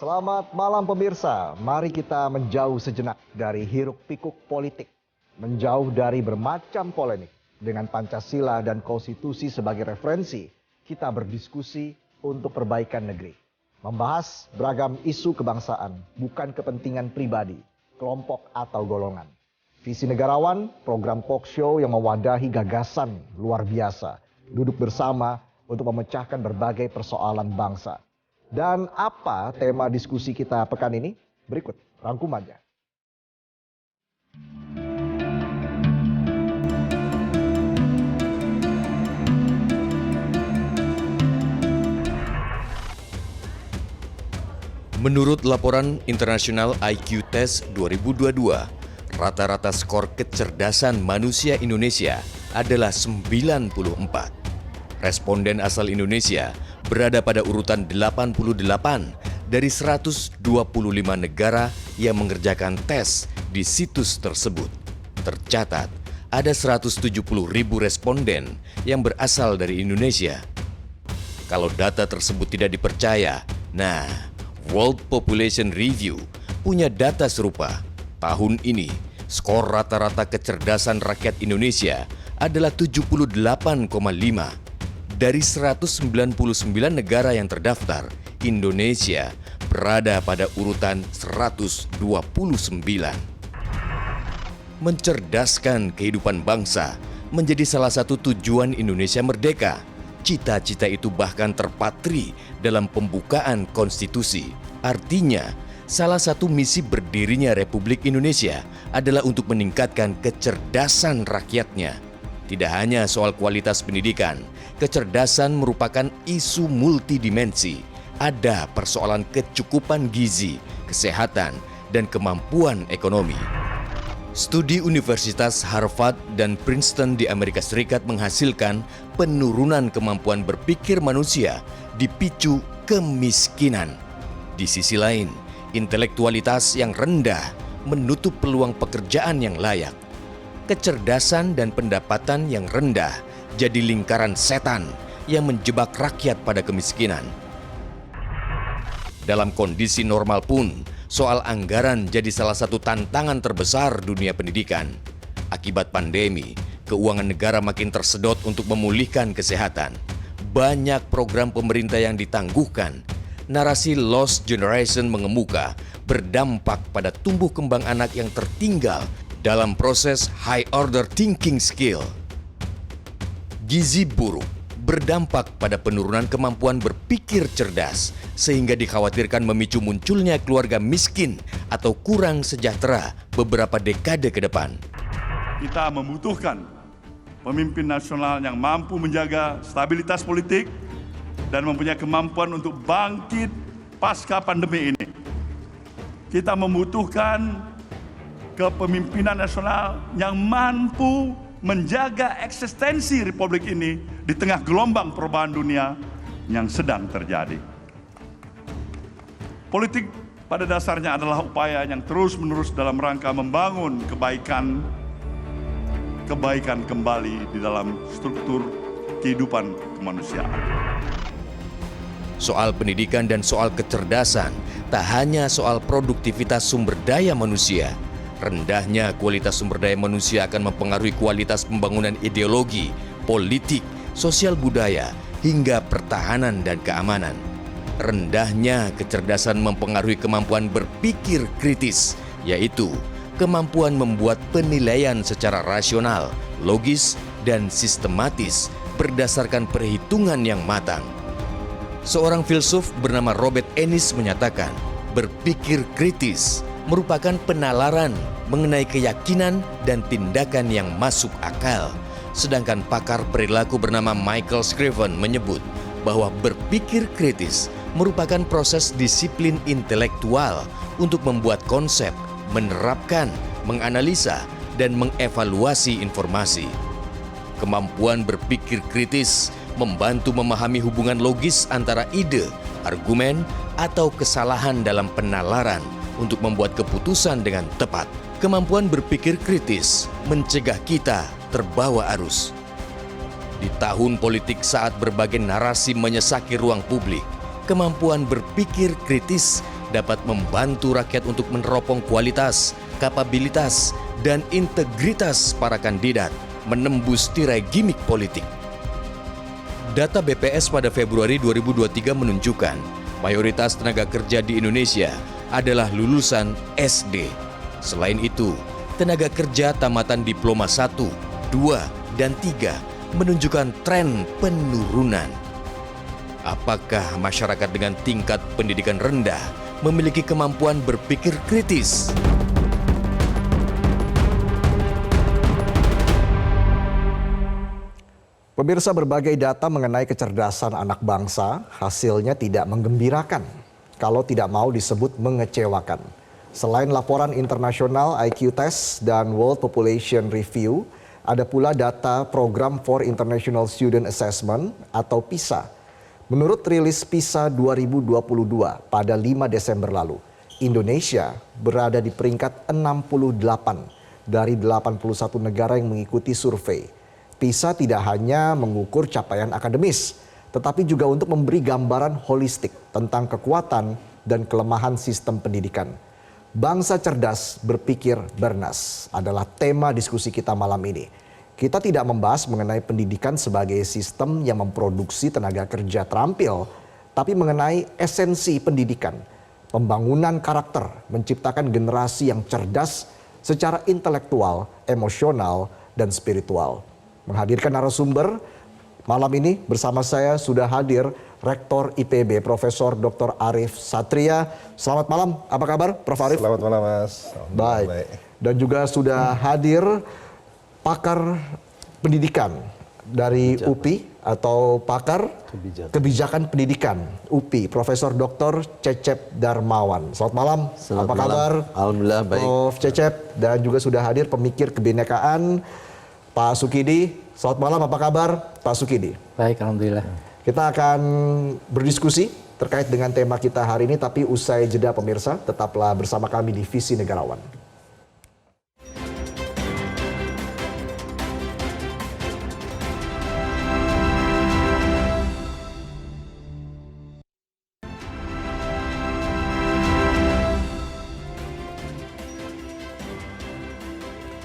Selamat malam pemirsa, mari kita menjauh sejenak dari hiruk-pikuk politik. Menjauh dari bermacam polemik. Dengan Pancasila dan Konstitusi sebagai referensi, kita berdiskusi untuk perbaikan negeri. Membahas beragam isu kebangsaan, bukan kepentingan pribadi, kelompok atau golongan. Visi Negarawan, program talk show yang mewadahi gagasan luar biasa. Duduk bersama untuk memecahkan berbagai persoalan bangsa. Dan apa tema diskusi kita pekan ini? Berikut rangkumannya. Menurut laporan internasional IQ Test 2022, rata-rata skor kecerdasan manusia Indonesia adalah 94. Responden asal Indonesia berada pada urutan 88 dari 125 negara yang mengerjakan tes di situs tersebut. Tercatat, ada 170.000 responden yang berasal dari Indonesia. Kalau data tersebut tidak dipercaya, nah, World Population Review punya data serupa. Tahun ini, skor rata-rata kecerdasan rakyat Indonesia adalah 78,5. Dari 199 negara yang terdaftar, Indonesia berada pada urutan 129. Mencerdaskan kehidupan bangsa menjadi salah satu tujuan Indonesia merdeka. Cita-cita itu bahkan terpatri dalam pembukaan konstitusi. Artinya, salah satu misi berdirinya Republik Indonesia adalah untuk meningkatkan kecerdasan rakyatnya. Tidak hanya soal kualitas pendidikan, kecerdasan merupakan isu multidimensi. Ada persoalan kecukupan gizi, kesehatan, dan kemampuan ekonomi. Studi Universitas Harvard dan Princeton di Amerika Serikat menghasilkan penurunan kemampuan berpikir manusia dipicu kemiskinan. Di sisi lain, intelektualitas yang rendah menutup peluang pekerjaan yang layak. Kecerdasan dan pendapatan yang rendah jadi lingkaran setan yang menjebak rakyat pada kemiskinan. Dalam kondisi normal pun, soal anggaran jadi salah satu tantangan terbesar dunia pendidikan. Akibat pandemi, keuangan negara makin tersedot untuk memulihkan kesehatan. Banyak program pemerintah yang ditangguhkan. Narasi lost generation mengemuka, berdampak pada tumbuh kembang anak yang tertinggal dalam proses high order thinking skill. Gizi buruk berdampak pada penurunan kemampuan berpikir cerdas, sehingga dikhawatirkan memicu munculnya keluarga miskin atau kurang sejahtera beberapa dekade ke depan. Kita membutuhkan pemimpin nasional yang mampu menjaga stabilitas politik dan mempunyai kemampuan untuk bangkit pasca pandemi ini. Kita membutuhkan kepemimpinan nasional yang mampu menjaga eksistensi Republik ini di tengah gelombang perubahan dunia yang sedang terjadi. Politik pada dasarnya adalah upaya yang terus-menerus dalam rangka membangun kebaikan kembali di dalam struktur kehidupan kemanusiaan. Soal pendidikan dan soal kecerdasan tak hanya soal produktivitas sumber daya manusia. Rendahnya kualitas sumber daya manusia akan mempengaruhi kualitas pembangunan ideologi, politik, sosial budaya, hingga pertahanan dan keamanan. Rendahnya kecerdasan mempengaruhi kemampuan berpikir kritis, yaitu kemampuan membuat penilaian secara rasional, logis, dan sistematis berdasarkan perhitungan yang matang. Seorang filsuf bernama Robert Ennis menyatakan, berpikir kritis merupakan penalaran mengenai keyakinan dan tindakan yang masuk akal. Sedangkan pakar perilaku bernama Michael Scriven menyebut bahwa berpikir kritis merupakan proses disiplin intelektual untuk membuat konsep, menerapkan, menganalisa, dan mengevaluasi informasi. Kemampuan berpikir kritis membantu memahami hubungan logis antara ide, argumen, atau kesalahan dalam penalaran untuk membuat keputusan dengan tepat. Kemampuan berpikir kritis mencegah kita terbawa arus. Di tahun politik saat berbagai narasi menyesaki ruang publik, kemampuan berpikir kritis dapat membantu rakyat untuk meneropong kualitas, kapabilitas, dan integritas para kandidat menembus tirai gimik politik. Data BPS pada Februari 2023 menunjukkan mayoritas tenaga kerja di Indonesia adalah lulusan SD. Selain itu, tenaga kerja tamatan diploma 1, 2, dan 3 menunjukkan tren penurunan. Apakah masyarakat dengan tingkat pendidikan rendah memiliki kemampuan berpikir kritis? Pemirsa, berbagai data mengenai kecerdasan anak bangsa hasilnya tidak menggembirakan, kalau tidak mau disebut mengecewakan. Selain laporan internasional IQ Test dan World Population Review, ada pula data Program for International Student Assessment atau PISA. Menurut rilis PISA 2022 pada 5 Desember lalu, Indonesia berada di peringkat 68 dari 81 negara yang mengikuti survei. PISA tidak hanya mengukur capaian akademis, tetapi juga untuk memberi gambaran holistik tentang kekuatan dan kelemahan sistem pendidikan. Bangsa cerdas berpikir bernas adalah tema diskusi kita malam ini. Kita tidak membahas mengenai pendidikan sebagai sistem yang memproduksi tenaga kerja terampil, tapi mengenai esensi pendidikan, pembangunan karakter, menciptakan generasi yang cerdas secara intelektual, emosional, dan spiritual. Menghadirkan narasumber malam ini bersama saya sudah hadir Rektor IPB Profesor Dr. Arief Satria. Selamat malam, apa kabar Prof. Arief? Selamat malam Mas. Baik. Dan juga sudah hadir pakar pendidikan dari UPI atau pakar kebijakan pendidikan UPI Profesor Dr. Cecep Darmawan. Selamat malam, apa kabar? Alhamdulillah baik. Prof. Cecep, dan juga sudah hadir pemikir kebinekaan Pak Sukidi. Selamat malam, apa kabar Pak Sukidi? Baik, alhamdulillah. Kita akan berdiskusi terkait dengan tema kita hari ini, tapi usai jeda pemirsa, tetaplah bersama kami di Visi Negarawan.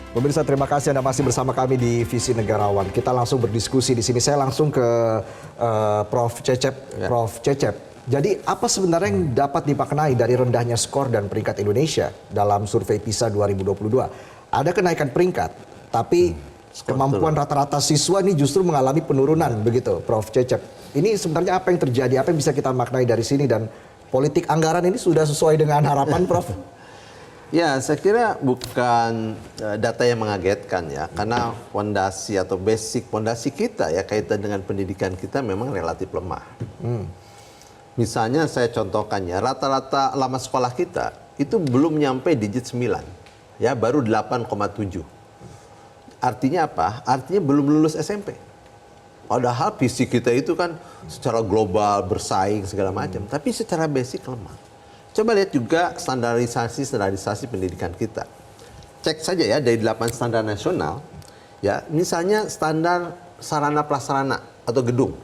Pemirsa, terima kasih Anda masih bersama kami di Visi Negarawan. Kita langsung berdiskusi di sini. Saya langsung ke Prof. Cecep. Ya. Prof. Cecep, jadi apa sebenarnya yang dapat dimaknai dari rendahnya skor dan peringkat Indonesia dalam survei PISA 2022? Ada kenaikan peringkat, tapi kemampuan rata-rata siswa ini justru mengalami penurunan, begitu Prof. Cecep. Ini sebenarnya apa yang terjadi? Apa yang bisa kita maknai dari sini, dan politik anggaran ini sudah sesuai dengan harapan, Prof? Ya, saya kira bukan data yang mengagetkan ya, karena fondasi atau basic fondasi kita ya kaitan dengan pendidikan kita memang relatif lemah. Misalnya saya contohkan ya, rata-rata lama sekolah kita itu belum nyampe digit 9, ya baru 8,7. Artinya apa? Artinya belum lulus SMP. Padahal visi kita itu kan secara global bersaing segala macam, tapi secara basic lemah. Coba lihat juga standarisasi pendidikan kita. Cek saja ya dari 8 standar nasional, ya misalnya standar sarana prasarana atau gedung.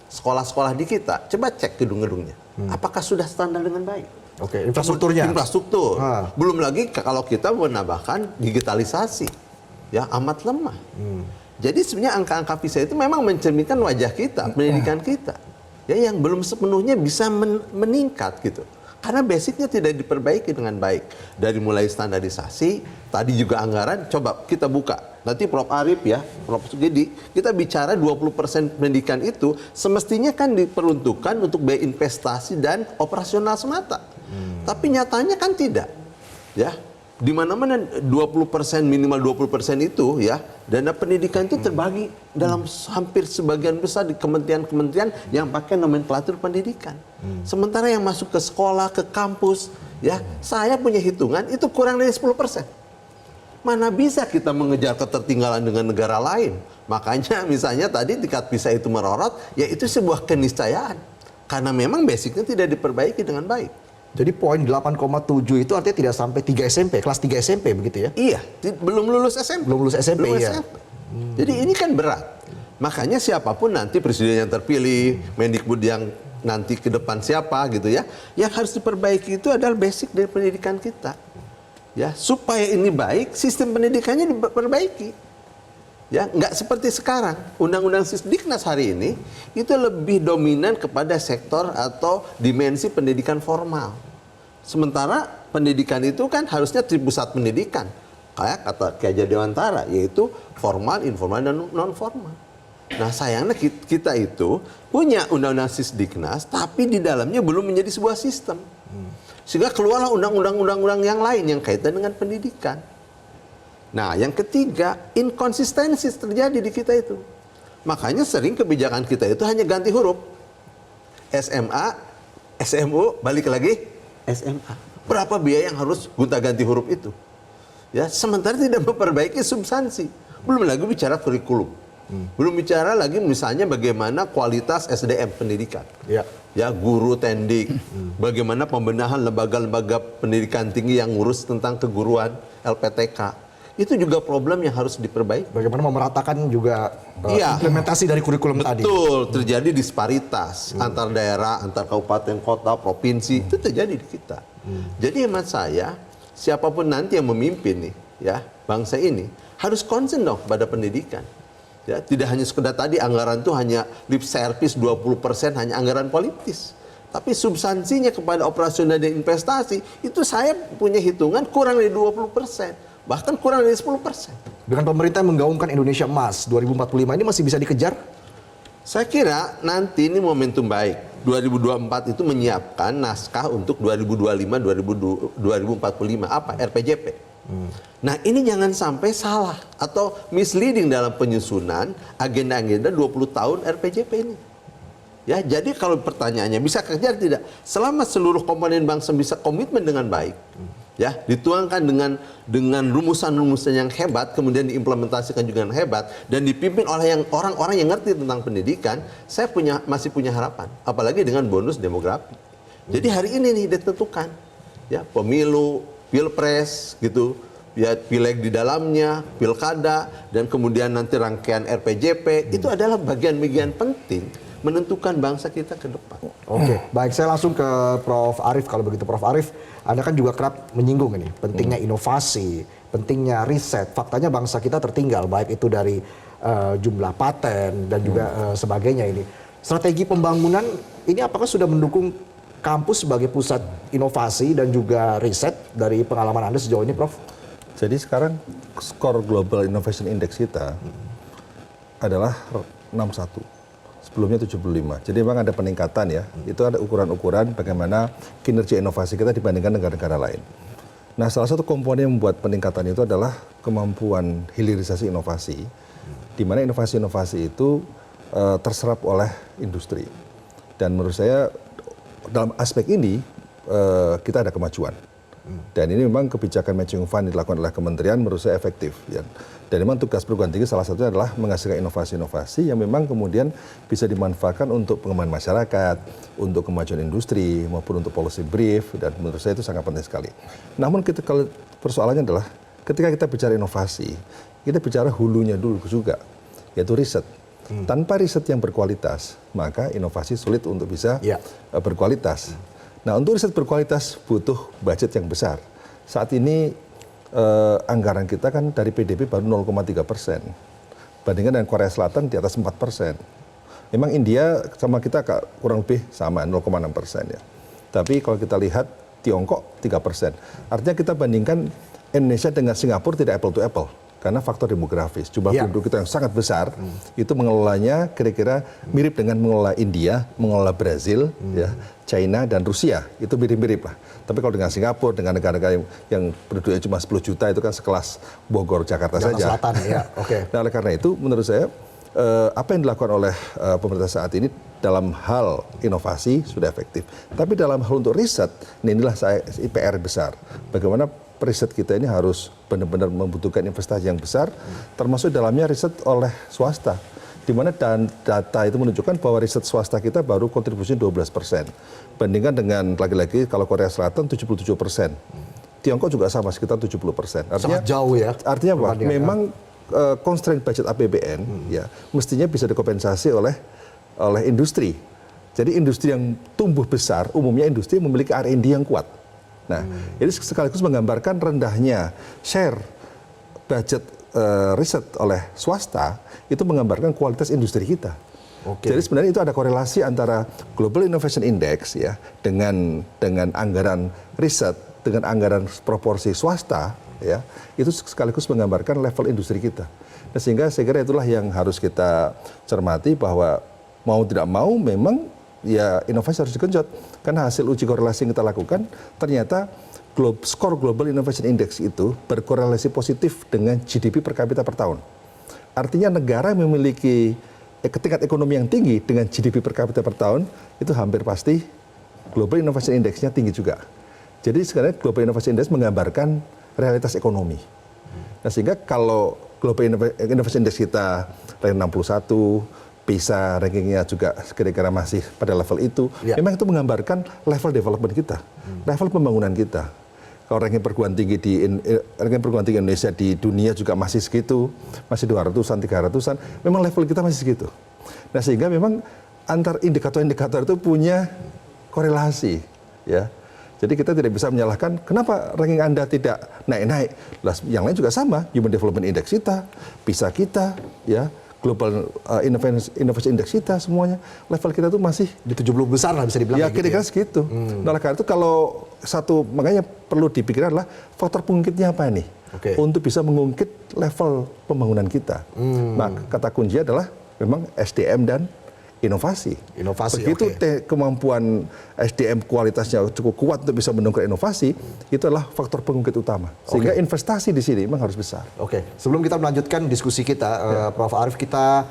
Sekolah-sekolah di kita, coba cek gedung-gedungnya. Apakah sudah standar dengan baik? Oke, infrastrukturnya. Infrastruktur. Belum lagi kalau kita menambahkan digitalisasi, ya amat lemah. Jadi sebenarnya angka-angka PISA itu memang mencerminkan wajah kita, pendidikan kita, ya yang belum sepenuhnya bisa meningkat gitu. Karena basicnya tidak diperbaiki dengan baik. Dari mulai standarisasi, tadi juga anggaran, coba kita buka. Nanti Prof. Arief ya, Prof. Sugidi, kita bicara 20% pendidikan itu semestinya kan diperuntukkan untuk biaya investasi dan operasional semata. Tapi nyatanya kan tidak. Ya, di mana-mana 20%, minimal 20% itu ya, dana pendidikan itu terbagi dalam hampir sebagian besar di kementerian-kementerian yang pakai nomenklatur pendidikan. Sementara yang masuk ke sekolah, ke kampus, ya saya punya hitungan itu kurang dari 10%. Mana bisa kita mengejar ketertinggalan dengan negara lain? Makanya misalnya tadi tingkat PISA itu merorot, ya itu sebuah keniscayaan. Karena memang basicnya tidak diperbaiki dengan baik. Jadi poin 8,7 itu artinya tidak sampai 3 SMP, kelas 3 SMP begitu ya? Iya, belum lulus SMP. Belum lulus SMP, belum ya. SMP. Jadi ini kan berat. Makanya siapapun nanti presiden yang terpilih, Mendikbud yang nanti ke depan siapa gitu ya. Yang harus diperbaiki itu adalah basic dari pendidikan kita. Ya, supaya ini baik, sistem pendidikannya diperbaiki. Ya, nggak seperti sekarang. Undang-undang Sisdiknas hari ini itu lebih dominan kepada sektor atau dimensi pendidikan formal. Sementara pendidikan itu kan harusnya tribusat pendidikan. Kayak kata Ki Hajar Dewantara, yaitu formal, informal, dan non formal. Nah, sayangnya kita itu punya undang-undang Sisdiknas, tapi di dalamnya belum menjadi sebuah sistem. Sehingga keluarlah undang-undang yang lain yang kaitan dengan pendidikan. Nah, yang ketiga, inkonsistensi terjadi di kita itu. Makanya sering kebijakan kita itu hanya ganti huruf. SMA, SMU, balik lagi SMA. Berapa biaya yang harus gonta-ganti huruf itu? Ya, sementara tidak memperbaiki substansi. Belum lagi bicara kurikulum. Belum bicara lagi misalnya bagaimana kualitas SDM pendidikan. Ya, guru tendik. Bagaimana pembenahan lembaga-lembaga pendidikan tinggi yang ngurus tentang keguruan, LPTK. Itu juga problem yang harus diperbaiki. Bagaimana memeratakan juga implementasi dari kurikulum tadi. Betul, terjadi disparitas antar daerah, antar kabupaten, kota, provinsi, itu terjadi di kita. Jadi hemat saya, siapapun nanti yang memimpin nih, ya, bangsa ini harus concern dong pada pendidikan. Ya, tidak hanya sekedar tadi anggaran itu hanya lip service 20% hanya anggaran politis. Tapi substansinya kepada operasional dan investasi itu saya punya hitungan kurang dari 20%. Bahkan kurang dari 10%. Dengan pemerintah menggaungkan Indonesia Emas 2045 ini masih bisa dikejar? Saya kira nanti ini momentum baik. 2024 itu menyiapkan naskah untuk 2025-2045. Apa? RPJP. Nah, ini jangan sampai salah atau misleading dalam penyusunan agenda-agenda 20 tahun RPJP ini. Ya, jadi kalau pertanyaannya bisa kejar tidak? Selama seluruh komponen bangsa bisa komitmen dengan baik, ya, dituangkan dengan rumusan-rumusan yang hebat, kemudian diimplementasikan juga dengan hebat dan dipimpin oleh orang-orang yang ngerti tentang pendidikan, saya masih punya harapan, apalagi dengan bonus demografi. Jadi hari ini nih ditentukan, ya, pemilu, pilpres gitu, ya, pileg di dalamnya, pilkada, dan kemudian nanti rangkaian RPJP itu adalah bagian-bagian penting menentukan bangsa kita ke depan. Oke, baik, saya langsung ke Prof. Arief. Kalau begitu Prof. Arief, Anda kan juga kerap menyinggung ini pentingnya inovasi, pentingnya riset. Faktanya bangsa kita tertinggal baik itu dari jumlah paten dan juga sebagainya ini. Strategi pembangunan ini apakah sudah mendukung kampus sebagai pusat inovasi dan juga riset dari pengalaman Anda sejauh ini, Prof? Jadi sekarang skor Global Innovation Index kita adalah 61. Sebelumnya 75. Jadi memang ada peningkatan ya. Itu ada ukuran-ukuran bagaimana kinerja inovasi kita dibandingkan negara-negara lain. Nah, salah satu komponen yang membuat peningkatan itu adalah kemampuan hilirisasi inovasi, di mana inovasi-inovasi itu terserap oleh industri. Dan menurut saya dalam aspek ini kita ada kemajuan. Dan ini memang kebijakan matching fund dilakukan oleh kementerian menurut saya efektif. Ya. Dan memang tugas perguruan tinggi salah satunya adalah menghasilkan inovasi-inovasi yang memang kemudian bisa dimanfaatkan untuk pengembangan masyarakat, untuk kemajuan industri, maupun untuk policy brief, dan menurut saya itu sangat penting sekali. Namun kalau persoalannya adalah ketika kita bicara inovasi, kita bicara hulunya dulu juga, yaitu riset. Tanpa riset yang berkualitas, maka inovasi sulit untuk bisa berkualitas. Nah, untuk riset berkualitas butuh budget yang besar. Saat ini anggaran kita kan dari PDB baru 0,3%. Bandingkan dengan Korea Selatan di atas 4%. Memang India sama kita kurang lebih sama, 0,6% ya. Tapi kalau kita lihat Tiongkok 3%. Artinya kita bandingkan Indonesia dengan Singapura tidak apple to apple. Karena faktor demografis, jumlah penduduk kita yang sangat besar, itu mengelolanya kira-kira mirip dengan mengelola India, mengelola Brazil, ya, China, dan Rusia. Itu mirip-mirip lah. Tapi kalau dengan Singapura, dengan negara-negara yang penduduknya cuma 10 juta, itu kan sekelas Bogor, Jakarta saja. Selatan, ya. Okay. Nah, oleh karena itu, menurut saya, apa yang dilakukan oleh pemerintah saat ini dalam hal inovasi sudah efektif. Tapi dalam hal untuk riset, inilah saya PR besar. Bagaimana riset kita ini harus benar-benar membutuhkan investasi yang besar, termasuk dalamnya riset oleh swasta. Di mana data itu menunjukkan bahwa riset swasta kita baru kontribusi 12%. Bandingkan dengan lagi-lagi kalau Korea Selatan 77%. Tiongkok juga sama sekitar 70%. Sangat jauh ya. Artinya apa? Memang constraint budget APBN ya mestinya bisa dikompensasi oleh industri. Jadi industri yang tumbuh besar umumnya industri yang memiliki R&D yang kuat. Nah, ini sekaligus menggambarkan rendahnya share budget riset oleh swasta itu menggambarkan kualitas industri kita. Jadi sebenarnya itu ada korelasi antara Global Innovation Index ya dengan anggaran riset, dengan anggaran proporsi swasta ya, itu sekaligus menggambarkan level industri kita. Nah, sehingga saya kira itulah yang harus kita cermati bahwa mau tidak mau memang ya inovasi harus digenjot karena hasil uji korelasi yang kita lakukan ternyata skor Global Innovation Index itu berkorelasi positif dengan GDP per kapita per tahun. Artinya negara yang memiliki tingkat ekonomi yang tinggi dengan GDP per kapita per tahun itu hampir pasti Global Innovation Index-nya tinggi juga. Jadi sebenarnya Global Innovation Index menggambarkan realitas ekonomi. Nah, sehingga kalau Global Innovation Index kita ranking 61, PISA rankingnya juga kira-kira masih pada level itu, memang itu menggambarkan level development kita, level pembangunan kita. Kalau ranking perguruan tinggi Indonesia di dunia juga masih segitu, masih 200-an, 300-an, memang level kita masih segitu. Nah, sehingga memang antar indikator-indikator itu punya korelasi, ya. Jadi kita tidak bisa menyalahkan kenapa ranking Anda tidak naik-naik. Yang lain juga sama, Human Development Index kita, PISA kita, ya. Global Innovation Index kita semuanya level kita tuh masih di 70 besar lah bisa dibilang. Ya kira-kira segitu. Nah, karena itu kalau makanya perlu dipikirkan adalah faktor pengungkitnya apa nih untuk bisa mengungkit level pembangunan kita. Nah, kata kunci adalah memang SDM dan inovasi. Begitu kemampuan SDM kualitasnya cukup kuat untuk bisa mendongkrak inovasi, itu adalah faktor pengungkit utama. Sehingga investasi di sini memang harus besar. Sebelum kita melanjutkan diskusi kita, Prof. Arief, kita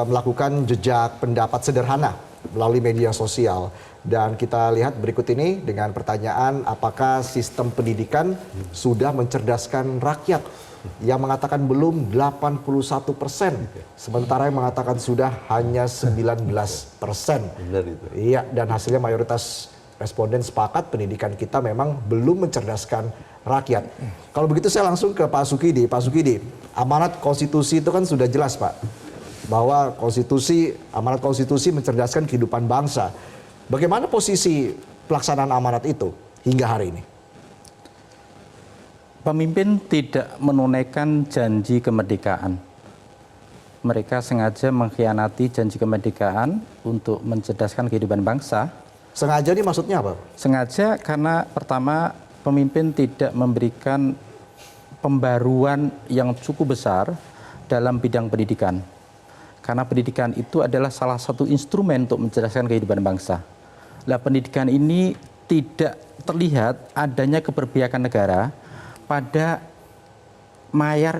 melakukan jejak pendapat sederhana melalui media sosial. Dan kita lihat berikut ini dengan pertanyaan, apakah sistem pendidikan sudah mencerdaskan rakyat? Yang mengatakan belum 81%, sementara yang mengatakan sudah hanya 19%. Benar itu. Iya, dan hasilnya mayoritas responden sepakat pendidikan kita memang belum mencerdaskan rakyat. Kalau begitu saya langsung ke Pak Sukidi. Pak Sukidi, amanat konstitusi itu kan sudah jelas, Pak, bahwa amanat konstitusi mencerdaskan kehidupan bangsa. Bagaimana posisi pelaksanaan amanat itu hingga hari ini? Pemimpin tidak menunaikan janji kemerdekaan. Mereka sengaja mengkhianati janji kemerdekaan untuk mencerdaskan kehidupan bangsa. Sengaja ini maksudnya apa? Sengaja karena pertama pemimpin tidak memberikan pembaruan yang cukup besar dalam bidang pendidikan. Karena pendidikan itu adalah salah satu instrumen untuk mencerdaskan kehidupan bangsa. Nah, pendidikan ini tidak terlihat adanya keberpihakan negara pada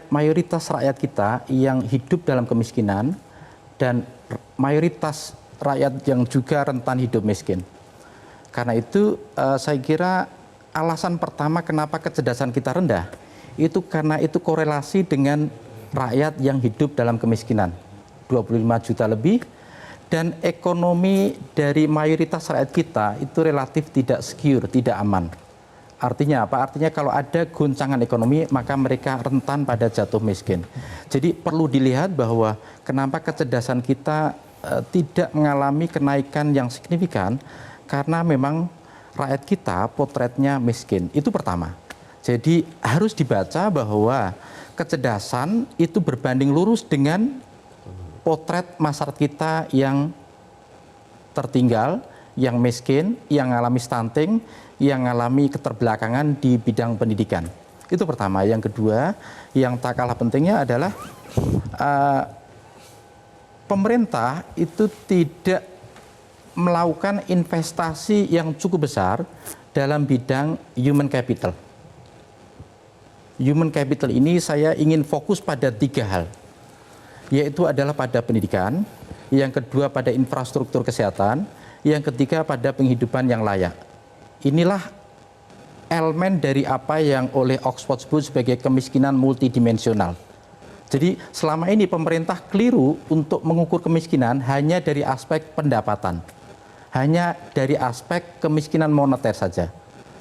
mayoritas rakyat kita yang hidup dalam kemiskinan dan mayoritas rakyat yang juga rentan hidup miskin. Karena itu saya kira alasan pertama kenapa kecerdasan kita rendah itu karena itu korelasi dengan rakyat yang hidup dalam kemiskinan 25 juta lebih, dan ekonomi dari mayoritas rakyat kita itu relatif tidak secure, tidak aman. Artinya apa? Artinya kalau ada goncangan ekonomi maka mereka rentan pada jatuh miskin. Jadi perlu dilihat bahwa kenapa kecerdasan kita tidak mengalami kenaikan yang signifikan karena memang rakyat kita potretnya miskin. Itu pertama. Jadi harus dibaca bahwa kecerdasan itu berbanding lurus dengan potret masyarakat kita yang tertinggal, yang miskin, yang mengalami stunting, yang mengalami keterbelakangan di bidang pendidikan. Itu pertama. Yang kedua, yang tak kalah pentingnya adalah pemerintah itu tidak melakukan investasi yang cukup besar dalam bidang human capital. Human capital ini saya ingin fokus pada 3 hal, yaitu adalah pada pendidikan, yang kedua pada infrastruktur kesehatan, yang ketiga pada penghidupan yang layak. Inilah elemen dari apa yang oleh Oxford sebut sebagai kemiskinan multidimensional. Jadi selama ini pemerintah keliru untuk mengukur kemiskinan hanya dari aspek pendapatan, hanya dari aspek kemiskinan moneter saja.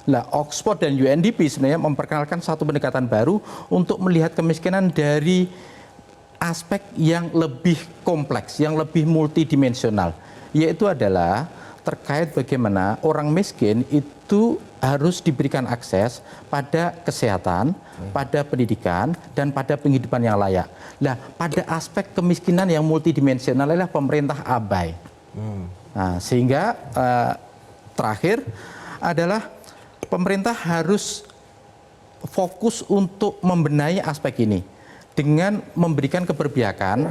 Nah, Oxford dan UNDP sebenarnya memperkenalkan satu pendekatan baru untuk melihat kemiskinan dari aspek yang lebih kompleks, yang lebih multidimensional, yaitu adalah terkait bagaimana orang miskin itu harus diberikan akses pada kesehatan, pada pendidikan, dan pada penghidupan yang layak. Nah, pada aspek kemiskinan yang multidimensional adalah pemerintah abai. Nah, sehingga terakhir adalah pemerintah harus fokus untuk membenahi aspek ini dengan memberikan keberpihakan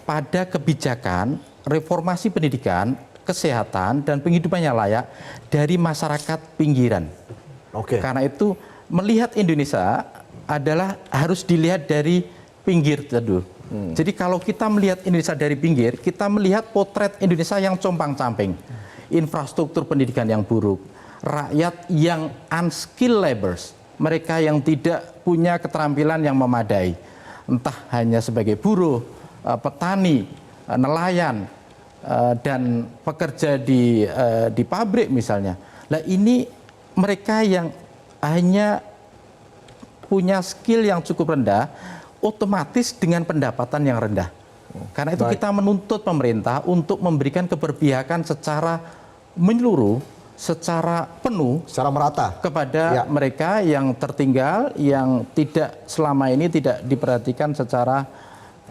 pada kebijakan reformasi pendidikan, kesehatan, dan penghidupan yang layak dari masyarakat pinggiran. Karena itu melihat Indonesia adalah harus dilihat dari pinggir dulu. Jadi kalau kita melihat Indonesia dari pinggir, kita melihat potret Indonesia yang compang-camping, infrastruktur pendidikan yang buruk, rakyat yang unskilled laborers, mereka yang tidak punya keterampilan yang memadai, entah hanya sebagai buruh, petani, nelayan, dan pekerja di pabrik misalnya. Nah, ini mereka yang hanya punya skill yang cukup rendah, otomatis dengan pendapatan yang rendah. Karena itu kita menuntut pemerintah untuk memberikan keberpihakan secara menyeluruh, secara penuh, secara merata kepada mereka yang tertinggal, yang tidak selama ini tidak diperhatikan secara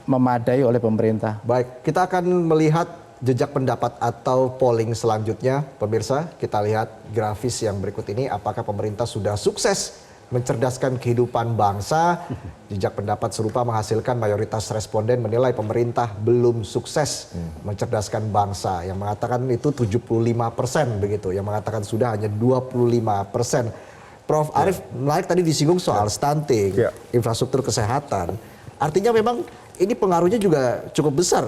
memadai oleh pemerintah. Baik, kita akan melihat jejak pendapat atau polling selanjutnya. Pemirsa, kita lihat grafis yang berikut ini. Apakah pemerintah sudah sukses mencerdaskan kehidupan bangsa? Jejak pendapat serupa menghasilkan mayoritas responden menilai pemerintah belum sukses mencerdaskan bangsa. Yang mengatakan itu 75% begitu. Yang mengatakan sudah hanya 25%. Prof. Arief, menarik tadi disinggung soal stunting, infrastruktur kesehatan. Artinya memang ini pengaruhnya juga cukup besar,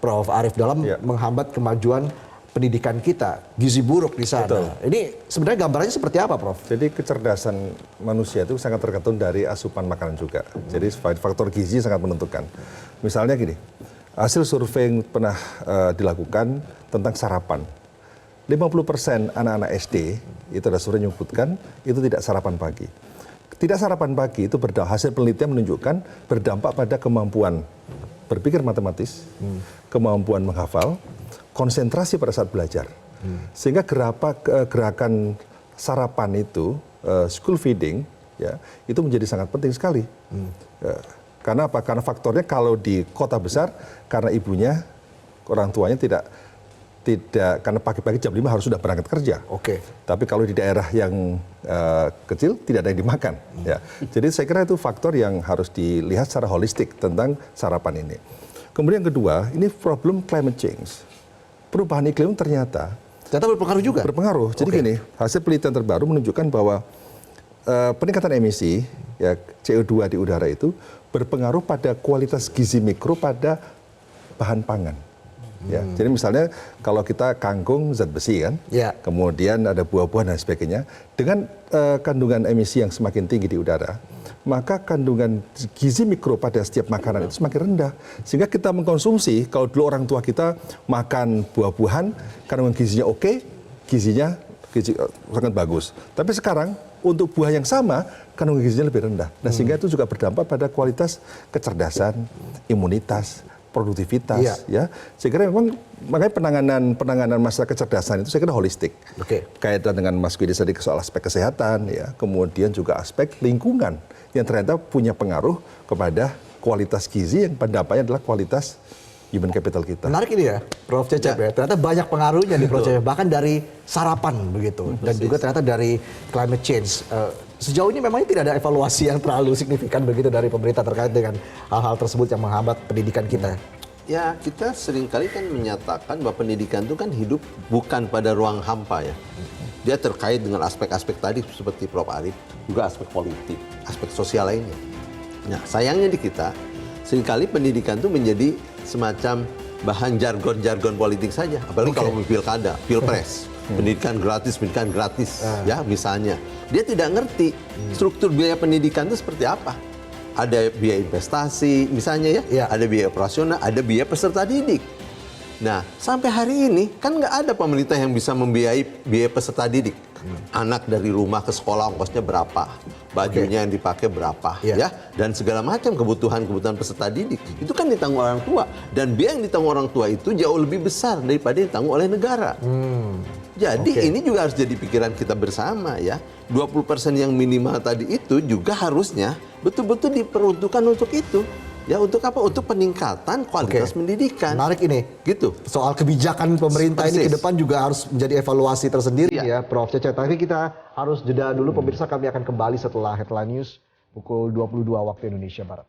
Prof. Arief, dalam menghambat kemajuan pendidikan kita. Gizi buruk di sana. Betul. Ini sebenarnya gambarannya seperti apa, Prof? Jadi kecerdasan manusia itu sangat tergantung dari asupan makanan juga. Jadi faktor gizi sangat menentukan. Misalnya gini, hasil survei yang pernah dilakukan tentang sarapan. 50% anak-anak SD, itu ada survei menyebutkan, itu tidak sarapan pagi. Tidak sarapan pagi itu hasil penelitian menunjukkan berdampak pada kemampuan berpikir matematis, kemampuan menghafal, konsentrasi pada saat belajar. Sehingga gerakan sarapan itu, school feeding, ya, itu menjadi sangat penting sekali. Karena apa? Karena faktornya kalau di kota besar, karena ibunya, orang tuanya tidak karena pagi-pagi jam 5 harus sudah berangkat kerja. Tapi kalau di daerah yang kecil tidak ada yang dimakan. Ya. Jadi saya kira itu faktor yang harus dilihat secara holistik tentang sarapan ini. Kemudian yang kedua, ini problem climate change. Perubahan iklim ternyata berpengaruh juga. Berpengaruh. Jadi gini, hasil penelitian terbaru menunjukkan bahwa peningkatan emisi ya CO2 di udara itu berpengaruh pada kualitas gizi mikro pada bahan pangan. Ya, jadi misalnya kalau kita kangkung zat besi kan, kemudian ada buah-buahan dan sebagainya, dengan kandungan emisi yang semakin tinggi di udara, maka kandungan gizi mikro pada setiap makanan itu semakin rendah. Sehingga kita mengkonsumsi, kalau dulu orang tua kita makan buah-buahan, kandungan gizinya oke, gizi sangat bagus. Tapi sekarang untuk buah yang sama, kandungan gizinya lebih rendah. Nah, sehingga itu juga berdampak pada kualitas kecerdasan, imunitas, produktivitas, ya. Saya kira memang makanya penanganan masalah kecerdasan itu saya kira holistik. Kaitan dengan Mas Kwidi tadi soal aspek kesehatan, ya, kemudian juga aspek lingkungan yang ternyata punya pengaruh kepada kualitas gizi yang dampaknya adalah kualitas human capital kita. Menarik ini ya, Prof. Cecep ya. Ternyata banyak pengaruhnya nih, Prof. Cecep. Bahkan dari sarapan begitu, dan juga ternyata dari climate change. Sejauh ini memang tidak ada evaluasi yang terlalu signifikan begitu dari pemerintah terkait dengan hal-hal tersebut yang menghambat pendidikan kita. Ya, kita seringkali kan menyatakan bahwa pendidikan itu kan hidup bukan pada ruang hampa ya. Dia terkait dengan aspek-aspek tadi seperti Prof. Arief, juga aspek politik, aspek sosial lainnya. Nah, sayangnya di kita, seringkali pendidikan itu menjadi semacam bahan jargon-jargon politik saja. Apalagi kalau pilkada, pilpres. Pendidikan gratis, ya misalnya. Dia tidak ngerti struktur biaya pendidikan itu seperti apa. Ada biaya investasi, misalnya ya, ada biaya operasional, ada biaya peserta didik. Nah, sampai hari ini kan nggak ada pemerintah yang bisa membiayai biaya peserta didik. Anak dari rumah ke sekolah ongkosnya berapa, bajunya yang dipakai berapa, ya, dan segala macam kebutuhan peserta didik. Itu kan ditanggung orang tua, dan biaya yang ditanggung orang tua itu jauh lebih besar daripada yang ditanggung oleh negara. Jadi ini juga harus jadi pikiran kita bersama ya. 20% yang minimal tadi itu juga harusnya betul-betul diperuntukkan untuk itu. Ya, untuk apa? Untuk peningkatan kualitas pendidikan. Menarik ini. Gitu. Soal kebijakan pemerintah ini ke depan juga harus menjadi evaluasi tersendiri ya, Prof. Cecep. Tapi kita harus jeda dulu, pemirsa. Kami akan kembali setelah Headline News pukul 22 waktu Indonesia Barat.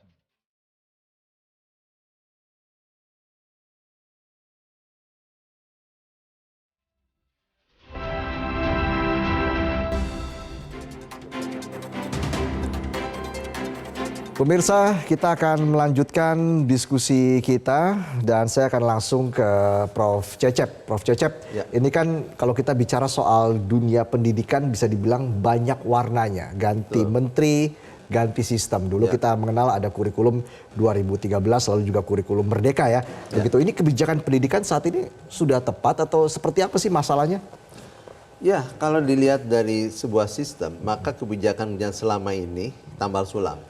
Pemirsa, kita akan melanjutkan diskusi kita dan saya akan langsung ke Prof. Cecep. Prof. Cecep, ini kan kalau kita bicara soal dunia pendidikan bisa dibilang banyak warnanya. Ganti menteri, ganti sistem. Dulu kita mengenal ada kurikulum 2013, lalu juga kurikulum Merdeka ya. Begitu, ini kebijakan pendidikan saat ini sudah tepat atau seperti apa sih masalahnya? Ya, kalau dilihat dari sebuah sistem, maka kebijakan yang selama ini tambal sulam.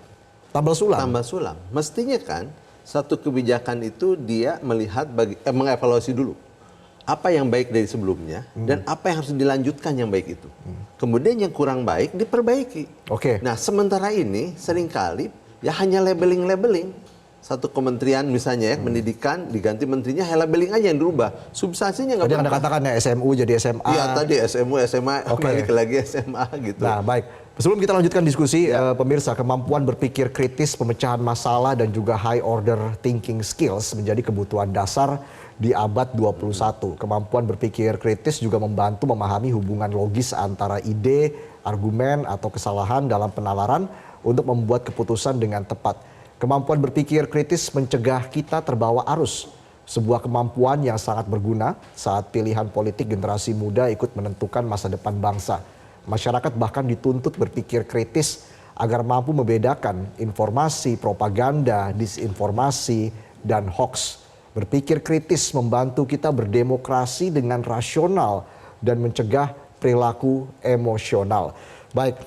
Tambal sulam? Tambal sulam. Mestinya kan satu kebijakan itu dia melihat, mengevaluasi dulu. Apa yang baik dari sebelumnya dan apa yang harus dilanjutkan yang baik itu. Kemudian yang kurang baik diperbaiki. Nah, sementara ini seringkali ya hanya labeling-labeling. Satu kementerian misalnya ya, pendidikan diganti menterinya, labeling aja yang dirubah. Substansinya nggak berubah. Tadi Anda katakan ya SMU jadi SMA. Iya, tadi SMU, SMA, balik lagi SMA gitu. Nah, baik. Sebelum kita lanjutkan diskusi, pemirsa, kemampuan berpikir kritis, pemecahan masalah, dan juga high order thinking skills menjadi kebutuhan dasar di abad 21. Kemampuan berpikir kritis juga membantu memahami hubungan logis antara ide, argumen, atau kesalahan dalam penalaran untuk membuat keputusan dengan tepat. Kemampuan berpikir kritis mencegah kita terbawa arus. Sebuah kemampuan yang sangat berguna saat pilihan politik generasi muda ikut menentukan masa depan bangsa. Masyarakat bahkan dituntut berpikir kritis agar mampu membedakan informasi, propaganda, disinformasi, dan hoax. Berpikir kritis membantu kita berdemokrasi dengan rasional dan mencegah perilaku emosional. Baik,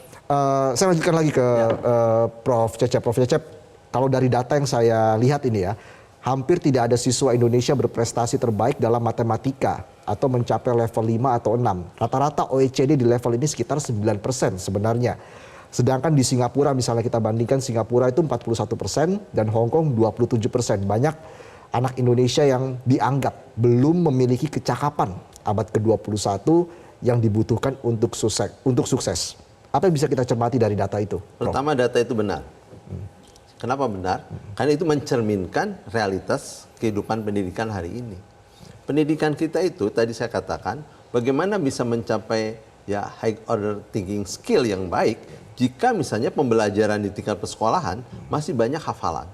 saya lanjutkan lagi ke Prof. Cecep. Prof. Cecep, kalau dari data yang saya lihat ini ya, hampir tidak ada siswa Indonesia berprestasi terbaik dalam matematika atau mencapai level 5 atau 6. Rata-rata OECD di level ini sekitar 9% sebenarnya. Sedangkan di Singapura, misalnya kita bandingkan, Singapura itu 41% dan Hong Kong 27%. Banyak anak Indonesia yang dianggap belum memiliki kecakapan abad ke-21 yang dibutuhkan untuk sukses. Apa yang bisa kita cermati dari data itu? Pertama, data itu benar. Kenapa benar? Karena itu mencerminkan realitas kehidupan pendidikan hari ini. Pendidikan kita itu tadi saya katakan bagaimana bisa mencapai ya high order thinking skill yang baik jika misalnya pembelajaran di tingkat persekolahan masih banyak hafalan.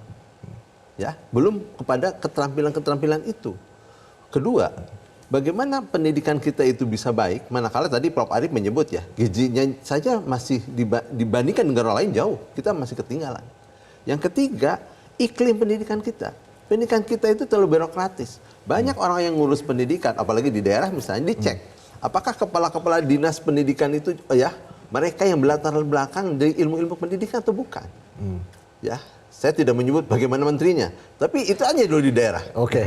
Ya, belum kepada keterampilan-keterampilan itu. Kedua, bagaimana pendidikan kita itu bisa baik manakala tadi Prof. Arief menyebut ya, gizinya saja masih dibandingkan negara lain jauh, kita masih ketinggalan. Yang ketiga, iklim pendidikan kita. Pendidikan kita itu terlalu birokratis. Banyak orang yang ngurus pendidikan, apalagi di daerah misalnya, dicek. Apakah kepala-kepala dinas pendidikan itu, ya, mereka yang berlatar belakang dari ilmu-ilmu pendidikan atau bukan? Ya, saya tidak menyebut bagaimana menterinya, tapi itu aja dulu di daerah. Itu.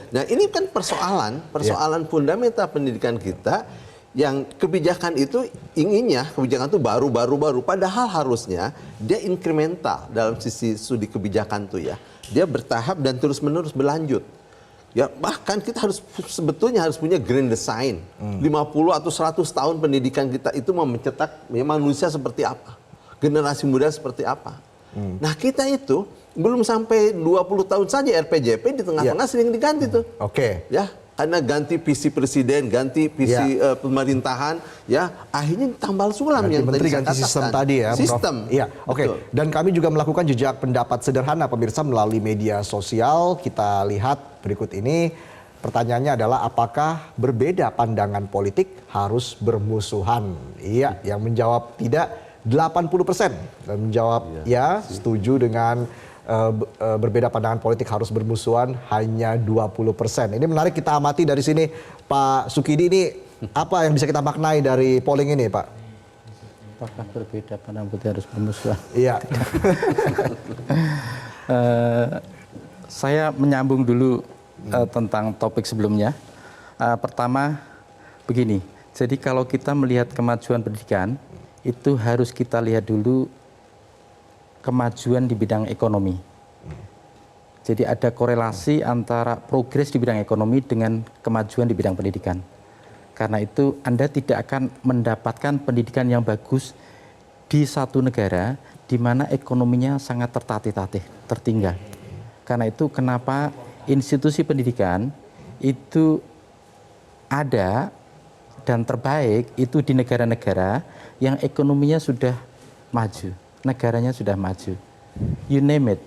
Nah, ini kan persoalan fundamental pendidikan kita. Yang kebijakan itu inginnya kebijakan itu baru. Padahal harusnya dia inkremental dalam sisi studi kebijakan tuh ya. Dia bertahap dan terus-menerus berlanjut. Ya, bahkan kita sebetulnya harus punya grand design. 50 atau 100 tahun pendidikan kita itu mau mencetak manusia seperti apa. Generasi muda seperti apa. Nah, kita itu belum sampai 20 tahun saja RPJP di tengah-tengah sering diganti tuh. Ya. Karena ganti visi presiden, ganti visi pemerintahan, ya akhirnya tambal sulam ganti yang menteri, tadi ganti sistem tadi ya, sistem. Iya, oke. Dan kami juga melakukan jejak pendapat sederhana pemirsa melalui media sosial. Kita lihat berikut ini. Pertanyaannya adalah apakah berbeda pandangan politik harus bermusuhan? Iya, yang menjawab tidak 80%. Dan menjawab ya setuju dengan berbeda pandangan politik harus bermusuhan hanya 20%. Ini menarik kita amati dari sini, Pak Sukidi. Ini apa yang bisa kita maknai dari polling ini, Pak? Apakah berbeda pandangan politik harus bermusuhan? Iya. Saya menyambung dulu tentang topik sebelumnya. Pertama, begini. Jadi kalau kita melihat kemajuan pendidikan, itu harus kita lihat dulu kemajuan di bidang ekonomi. Jadi ada korelasi antara progres di bidang ekonomi dengan kemajuan di bidang pendidikan. Karena itu Anda tidak akan mendapatkan pendidikan yang bagus di satu negara di mana ekonominya sangat tertatih-tatih, tertinggal. Karena itu kenapa institusi pendidikan itu ada dan terbaik itu di negara-negara yang ekonominya sudah maju, negaranya sudah maju. You name it.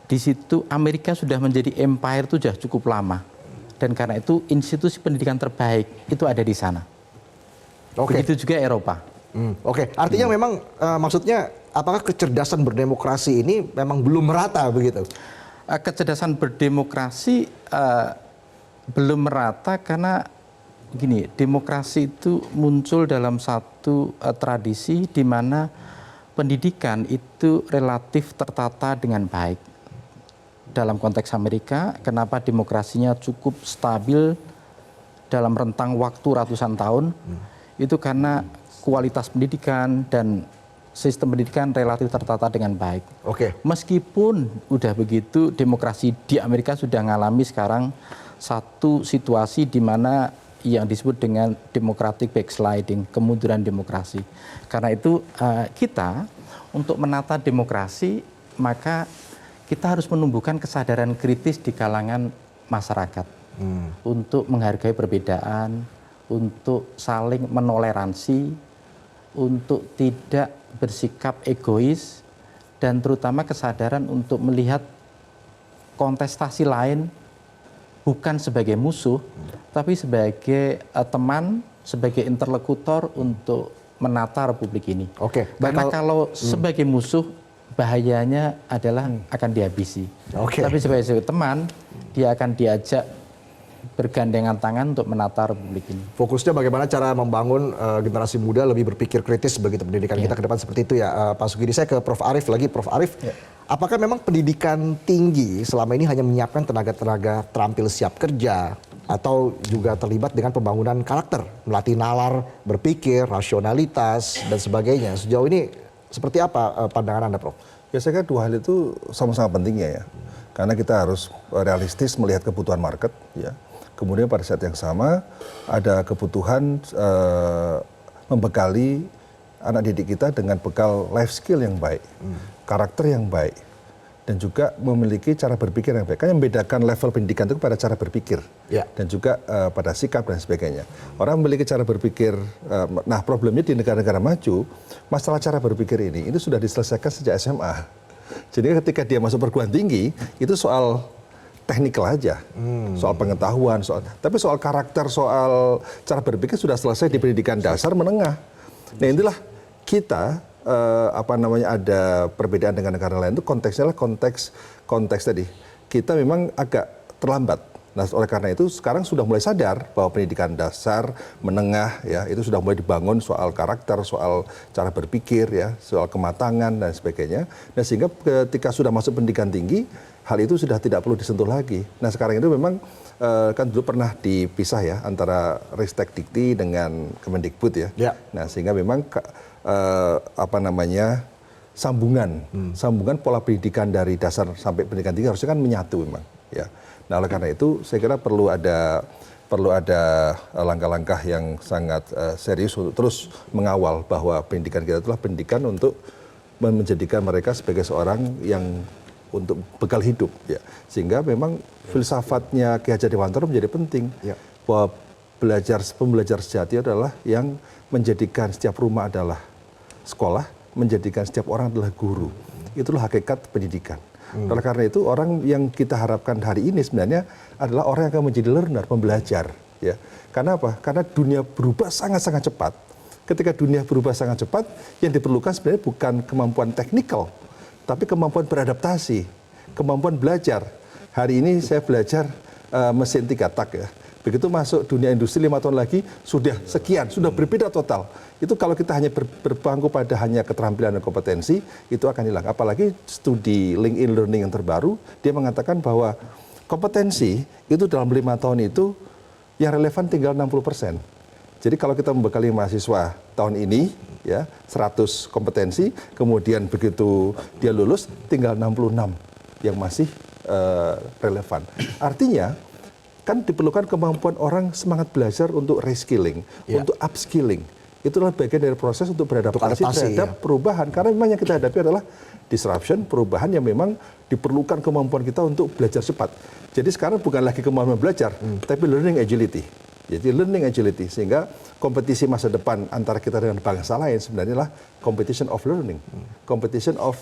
Di situ Amerika sudah menjadi empire itu sudah cukup lama. Dan karena itu institusi pendidikan terbaik itu ada di sana. Begitu juga Eropa. Oke, artinya memang maksudnya apakah kecerdasan berdemokrasi ini memang belum merata begitu? Kecerdasan berdemokrasi belum merata karena gini, demokrasi itu muncul dalam satu tradisi di mana pendidikan itu relatif tertata dengan baik. Dalam konteks Amerika, kenapa demokrasinya cukup stabil dalam rentang waktu ratusan tahun? Itu karena kualitas pendidikan dan sistem pendidikan relatif tertata dengan baik. Meskipun udah begitu, demokrasi di Amerika sudah mengalami sekarang satu situasi di mana yang disebut dengan democratic backsliding, kemunduran demokrasi. Karena itu kita untuk menata demokrasi, maka kita harus menumbuhkan kesadaran kritis di kalangan masyarakat untuk menghargai perbedaan, untuk saling menoleransi, untuk tidak bersikap egois, dan terutama kesadaran untuk melihat kontestasi lain bukan sebagai musuh, tapi sebagai teman, sebagai interlokutor untuk menata republik ini. Karena kalau sebagai musuh, bahayanya adalah akan dihabisi. Tapi sebagai teman, dia akan diajak bergandengan tangan untuk menata republik ini. Fokusnya bagaimana cara membangun generasi muda lebih berpikir kritis begitu pendidikan kita ke depan seperti itu ya, Pak Sukidi. Saya ke Prof. Arief lagi, Prof. Arief. Apakah memang pendidikan tinggi selama ini hanya menyiapkan tenaga-tenaga terampil siap kerja atau juga terlibat dengan pembangunan karakter, melatih nalar, berpikir, rasionalitas, dan sebagainya? Sejauh ini seperti apa pandangan Anda, Prof? Ya saya kira dua hal itu sama-sama pentingnya ya. Karena kita harus realistis melihat kebutuhan market ya. Kemudian pada saat yang sama ada kebutuhan membekali anak didik kita dengan bekal life skill yang baik, karakter yang baik, dan juga memiliki cara berpikir yang baik. Kan yang membedakan level pendidikan itu pada cara berpikir, dan juga pada sikap dan sebagainya. Orang memiliki cara berpikir, nah problemnya di negara-negara maju, masalah cara berpikir ini sudah diselesaikan sejak SMA. Jadi ketika dia masuk perguruan tinggi, itu soal teknikal aja, soal pengetahuan, tapi soal karakter, soal cara berpikir sudah selesai di pendidikan dasar menengah. Nah inilah kita ada perbedaan dengan negara lain itu konteksnya adalah konteks tadi kita memang agak terlambat. Nah oleh karena itu sekarang sudah mulai sadar bahwa pendidikan dasar menengah ya itu sudah mulai dibangun soal karakter, soal cara berpikir ya, soal kematangan dan sebagainya. Nah sehingga ketika sudah masuk pendidikan tinggi hal itu sudah tidak perlu disentuh lagi. Nah sekarang itu memang kan dulu pernah dipisah ya antara Ristek Dikti dengan Kemendikbud ya. Nah sehingga memang sambungan pola pendidikan dari dasar sampai pendidikan tinggi harusnya kan menyatu memang ya. Nah oleh karena itu saya kira perlu ada langkah-langkah yang sangat serius untuk terus mengawal bahwa pendidikan kita itulah pendidikan untuk menjadikan mereka sebagai seorang yang untuk bekal hidup ya. Sehingga memang filsafatnya Ki Hajar Dewantara menjadi penting bahwa pembelajar sejati adalah yang menjadikan setiap rumah adalah sekolah, menjadikan setiap orang adalah guru. Itulah hakikat pendidikan. Oleh karena itu orang yang kita harapkan hari ini sebenarnya adalah orang yang akan menjadi learner, pembelajar ya. Karena apa? Karena dunia berubah sangat-sangat cepat. Ketika dunia berubah sangat cepat, yang diperlukan sebenarnya bukan kemampuan teknikal, tapi kemampuan beradaptasi, kemampuan belajar. Hari ini saya belajar mesin 3 tak ya. Begitu masuk dunia industri 5 tahun lagi sudah sekian, sudah berbeda total. Itu kalau kita hanya berpangku pada hanya keterampilan dan kompetensi, itu akan hilang. Apalagi studi LinkedIn Learning yang terbaru, dia mengatakan bahwa kompetensi itu dalam 5 tahun itu yang relevan tinggal 60%. Jadi kalau kita membekali mahasiswa tahun ini, ya 100 kompetensi, kemudian begitu dia lulus tinggal 66 yang masih relevan. Artinya, kan diperlukan kemampuan orang semangat belajar untuk reskilling, untuk upskilling. Itulah bagian dari proses untuk beradaptasi terhadap perubahan. Karena memang yang kita hadapi adalah disruption, perubahan yang memang diperlukan kemampuan kita untuk belajar cepat. Jadi sekarang bukan lagi kemampuan belajar, tapi learning agility. Jadi learning agility, sehingga kompetisi masa depan antara kita dengan bangsa lain sebenarnya adalah competition of learning, competition of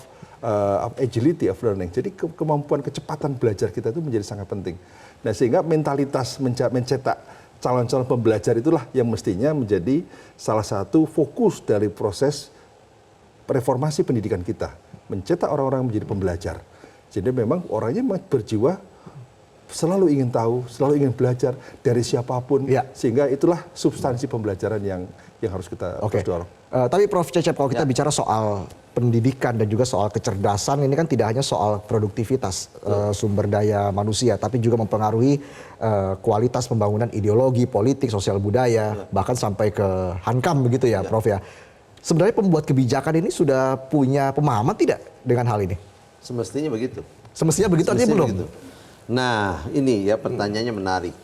agility of learning. Jadi kemampuan kecepatan belajar kita itu menjadi sangat penting. Nah, sehingga mentalitas mencetak calon-calon pembelajar itulah yang mestinya menjadi salah satu fokus dari proses reformasi pendidikan kita. Mencetak orang-orang menjadi pembelajar. Jadi memang orangnya berjiwa selalu ingin tahu, selalu ingin belajar dari siapapun. Sehingga itulah substansi pembelajaran yang harus kita terus dorong. Tapi Prof Cecep, kalau kita bicara soal pendidikan dan juga soal kecerdasan, ini kan tidak hanya soal produktivitas sumber daya manusia, tapi juga mempengaruhi kualitas pembangunan ideologi, politik, sosial budaya, bahkan sampai ke hankam begitu ya, Prof ya. Sebenarnya pembuat kebijakan ini sudah punya pemahaman tidak dengan hal ini? Semestinya begitu. Semestinya begitu, artinya belum? Begitu. Nah, ini ya pertanyaannya menarik.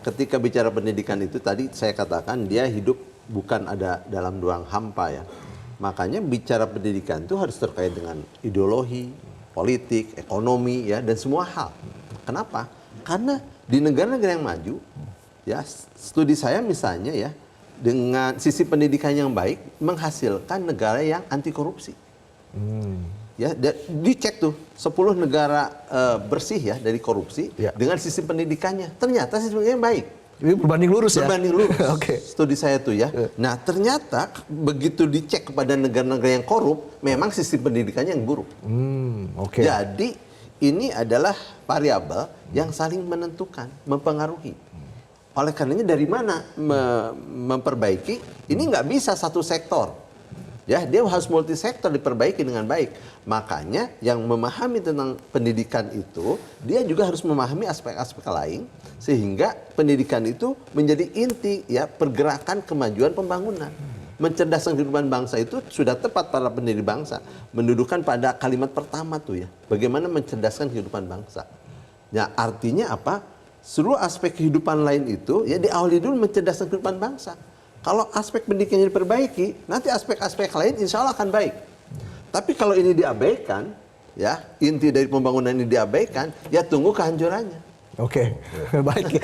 Ketika bicara pendidikan itu tadi saya katakan dia hidup bukan ada dalam ruang hampa ya. Makanya bicara pendidikan itu harus terkait dengan ideologi, politik, ekonomi ya, dan semua hal. Kenapa? Karena di negara-negara yang maju, ya studi saya misalnya ya, dengan sisi pendidikan yang baik menghasilkan negara yang anti korupsi. Ya, dicek tuh 10 negara bersih ya dari korupsi dengan sistem pendidikannya. Ternyata sistemnya yang baik. Ini berbanding lurus ya? Berbanding lurus. Studi saya tuh ya. Nah, ternyata begitu dicek kepada negara-negara yang korup, memang sistem pendidikannya yang buruk. Jadi ini adalah variabel yang saling menentukan, mempengaruhi. Oleh karenanya dari mana memperbaiki? Ini nggak bisa satu sektor. Ya, dia harus multisektor diperbaiki dengan baik. Makanya yang memahami tentang pendidikan itu, dia juga harus memahami aspek-aspek lain sehingga pendidikan itu menjadi inti ya pergerakan kemajuan pembangunan. Mencerdaskan kehidupan bangsa itu sudah tepat para pendiri bangsa mendudukan pada kalimat pertama tuh ya. Bagaimana mencerdaskan kehidupan bangsa. Ya, artinya apa? Seluruh aspek kehidupan lain itu ya diawali dulu mencerdaskan kehidupan bangsa. Kalau aspek pendidikannya diperbaiki, nanti aspek-aspek lain insya Allah akan baik. Tapi kalau ini diabaikan, ya inti dari pembangunan ini diabaikan, ya tunggu kehancurannya. Baik.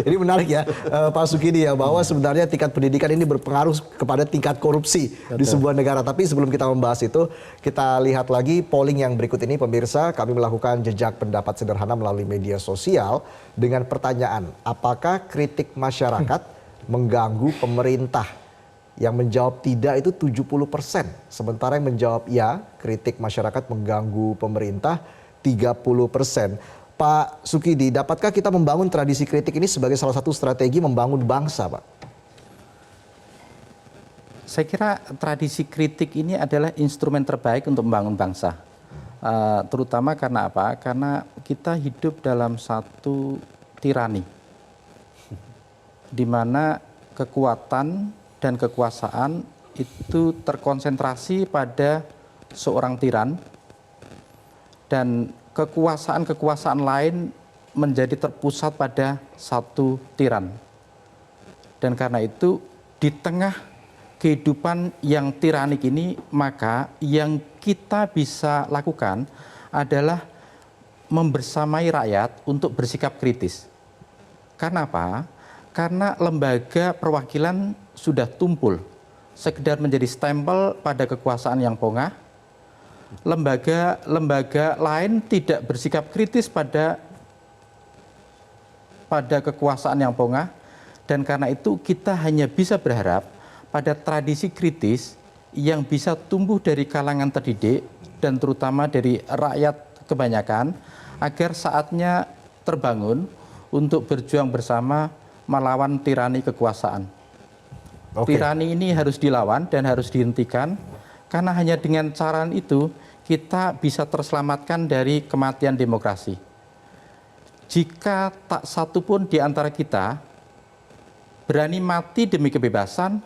Ini menarik ya, Pak Sukidi ya, bahwa sebenarnya tingkat pendidikan ini berpengaruh kepada tingkat korupsi di sebuah negara. Tapi sebelum kita membahas itu, kita lihat lagi polling yang berikut ini, pemirsa. Kami melakukan jejak pendapat sederhana melalui media sosial dengan pertanyaan, apakah kritik masyarakat mengganggu pemerintah? Yang menjawab tidak itu 70%. Sementara yang menjawab ya, kritik masyarakat mengganggu pemerintah 30%. Pak Sukidi, dapatkah kita membangun tradisi kritik ini sebagai salah satu strategi membangun bangsa, Pak? Saya kira tradisi kritik ini adalah instrumen terbaik untuk membangun bangsa. Terutama karena apa? Karena kita hidup dalam satu tirani, di mana kekuatan dan kekuasaan itu terkonsentrasi pada seorang tiran, dan kekuasaan-kekuasaan lain menjadi terpusat pada satu tiran. Dan karena itu di tengah kehidupan yang tiranik ini, maka yang kita bisa lakukan adalah membersamai rakyat untuk bersikap kritis. Karena apa? Karena lembaga perwakilan sudah tumpul, sekedar menjadi stempel pada kekuasaan yang pongah. Lembaga lain tidak bersikap kritis pada kekuasaan yang pongah, dan karena itu kita hanya bisa berharap pada tradisi kritis yang bisa tumbuh dari kalangan terdidik dan terutama dari rakyat kebanyakan agar saatnya terbangun untuk berjuang bersama melawan tirani kekuasaan. Tirani ini harus dilawan dan harus dihentikan, karena hanya dengan cara itu kita bisa terselamatkan dari kematian demokrasi. Jika tak satu pun di antara kita berani mati demi kebebasan,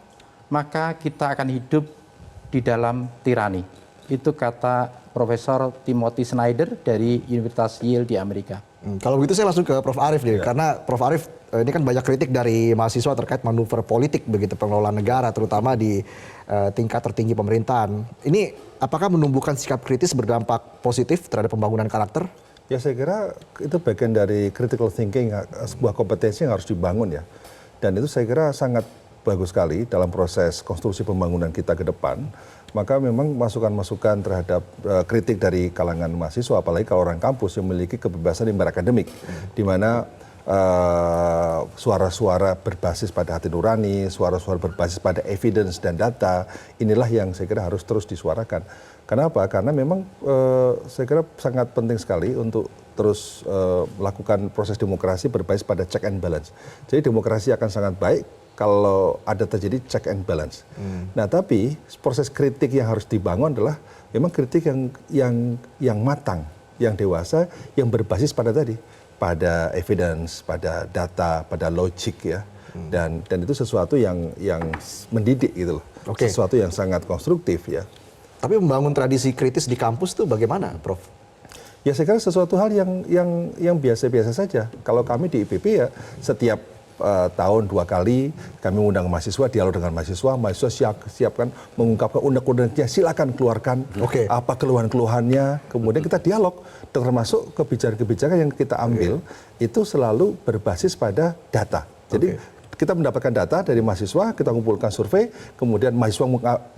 maka kita akan hidup di dalam tirani. Itu kata Profesor Timothy Snyder dari Universitas Yale di Amerika. Kalau begitu saya langsung ke Prof. Arief nih, karena Prof. Arief ini kan banyak kritik dari mahasiswa terkait manuver politik begitu pengelolaan negara, terutama di tingkat tertinggi pemerintahan. Ini apakah menumbuhkan sikap kritis berdampak positif terhadap pembangunan karakter? Ya saya kira itu bagian dari critical thinking, sebuah kompetensi yang harus dibangun ya. Dan itu saya kira sangat bagus sekali dalam proses konstruksi pembangunan kita ke depan. Maka memang masukan-masukan terhadap kritik dari kalangan mahasiswa, apalagi kalau orang kampus yang memiliki kebebasan di berakademik, di mana suara-suara berbasis pada hati nurani, suara-suara berbasis pada evidence dan data, inilah yang saya kira harus terus disuarakan. Kenapa? Karena memang saya kira sangat penting sekali untuk terus melakukan proses demokrasi berbasis pada check and balance. Jadi demokrasi akan sangat baik kalau ada terjadi check and balance. Nah, tapi proses kritik yang harus dibangun adalah memang kritik yang matang, yang dewasa, yang berbasis pada tadi, pada evidence, pada data, pada logik ya. Dan itu sesuatu yang mendidik gitu loh. Sesuatu yang sangat konstruktif ya. Tapi membangun tradisi kritis di kampus itu bagaimana, Prof? Ya saya kira sesuatu hal yang biasa-biasa saja. Kalau kami di IPB ya setiap tahun 2 kali kami mengundang mahasiswa, dialog dengan mahasiswa siapkan mengungkapkan undang-undangnya, silakan keluarkan apa keluhan-keluhannya, kemudian kita dialog, termasuk kebijakan-kebijakan yang kita ambil itu selalu berbasis pada data. Jadi kita mendapatkan data dari mahasiswa, kita kumpulkan survei, kemudian mahasiswa